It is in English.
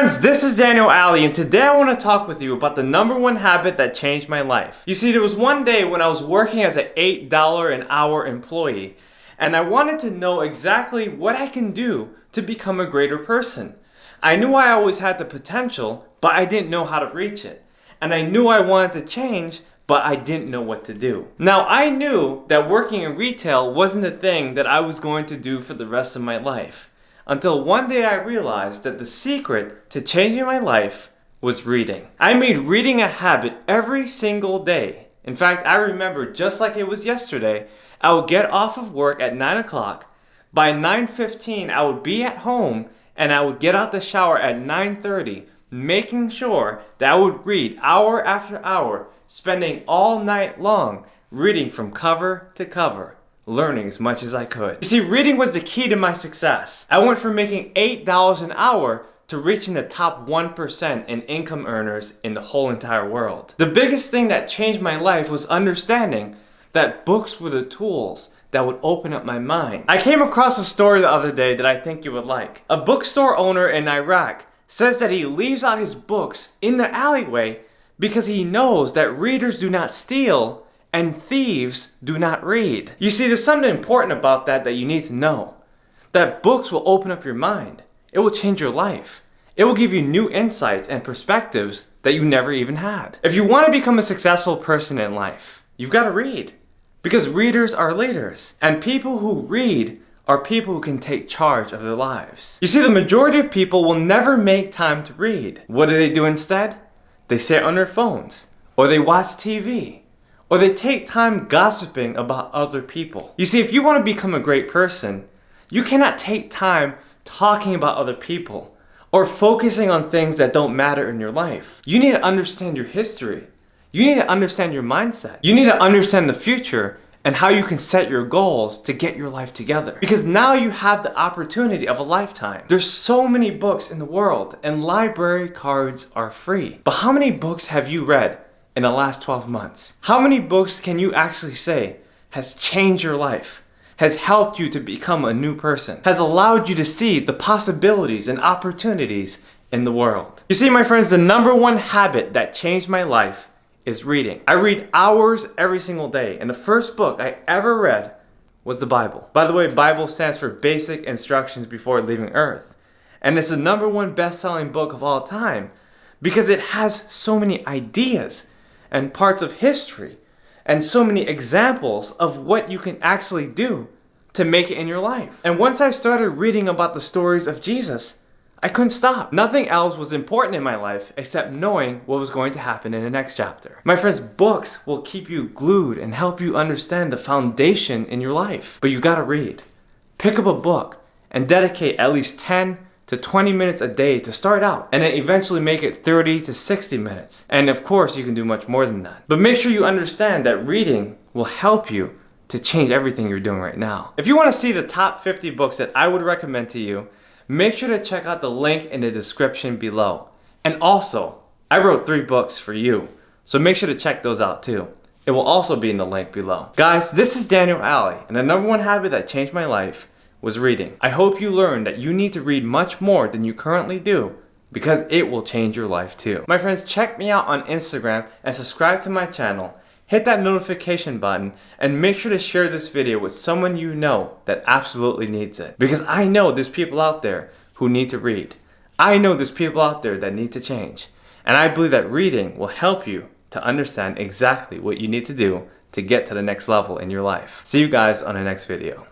friends, this is Aldie, and today I want to talk with you about the #1 habit that changed my life. You see, there was one day when I was working as an $8 an hour employee, and I wanted to know exactly what I can do to become a greater person. I knew I always had the potential, but I didn't know how to reach it. And I knew I wanted to change, but I didn't know what to do. Now, I knew that working in retail wasn't the thing that I was going to do for the rest of my life. Until one day I realized that the secret to changing my life was reading. I made reading a habit every single day. In fact, I remember just like it was yesterday, I would get off of work at 9 o'clock. By 9:15, I would be at home and I would get out the shower at 9:30, making sure that I would read hour after hour, spending all night long reading from cover to cover, learning as much as I could. You see, reading was the key to my success. I went from making $8 an hour to reaching the top 1% in income earners in the whole entire world. The biggest thing that changed my life was understanding that books were the tools that would open up my mind. I came across a story the other day that I think you would like. A bookstore owner in Iraq says that he leaves out his books in the alleyway because he knows that readers do not steal and thieves do not read. You see, there's something important about that you need to know. That books will open up your mind. It will change your life. It will give you new insights and perspectives that you never even had. If you want to become a successful person in life, you've got to read. Because readers are leaders. And people who read are people who can take charge of their lives. You see, the majority of people will never make time to read. What do instead? They sit on their phones, or they watch TV, or they take time gossiping about other people. You see, if you want to become a great person, you cannot take time talking about other people or focusing on things that don't matter in your life. You need to understand your history. You need to understand your mindset. You need to understand the future and how you can set your goals to get your life together. Because now you have the opportunity of a lifetime. There's so many books in the world and library cards are free. But how many books have you read in the last 12 months? How many books can you actually say has changed your life, has helped you to become a new person, has allowed you to see the possibilities and opportunities in the world? You see, my friends, the #1 habit that changed my life is reading. I read hours every single day, and the first book I ever read was the Bible. By the way, Bible stands for Basic Instructions Before Leaving Earth. And it's the #1 best-selling book of all time because it has so many ideas and parts of history and so many examples of what you can actually do to make it in your life. And once I started reading about the stories of Jesus, I couldn't stop. Nothing else was important in my life except knowing what was going to happen in the next chapter. My friends, books will keep you glued and help you understand the foundation in your life. But you gotta read. Pick up a book and dedicate at least 10 to 20 minutes a day to start out, and then eventually make it 30 to 60 minutes. And of course, you can do much more than that. But make sure you understand that reading will help you to change everything you're doing right now. If you want to see the top 50 books that I would recommend to you, make sure to check out the link in the description below. And also, I wrote 3 books for you, so make sure to check those out too. It will also be in the link below. Guys, this is Aldie, and the #1 habit that changed my life was reading. I hope you learned that you need to read much more than you currently do because it will change your life too. My friends, check me out on Instagram and subscribe to my channel. Hit that notification button and make sure to share this video with someone you know that absolutely needs it. Because I know there's people out there who need to read. I know there's people out there that need to change. And I believe that reading will help you to understand exactly what you need to do to get to the next level in your life. See you guys on the next video.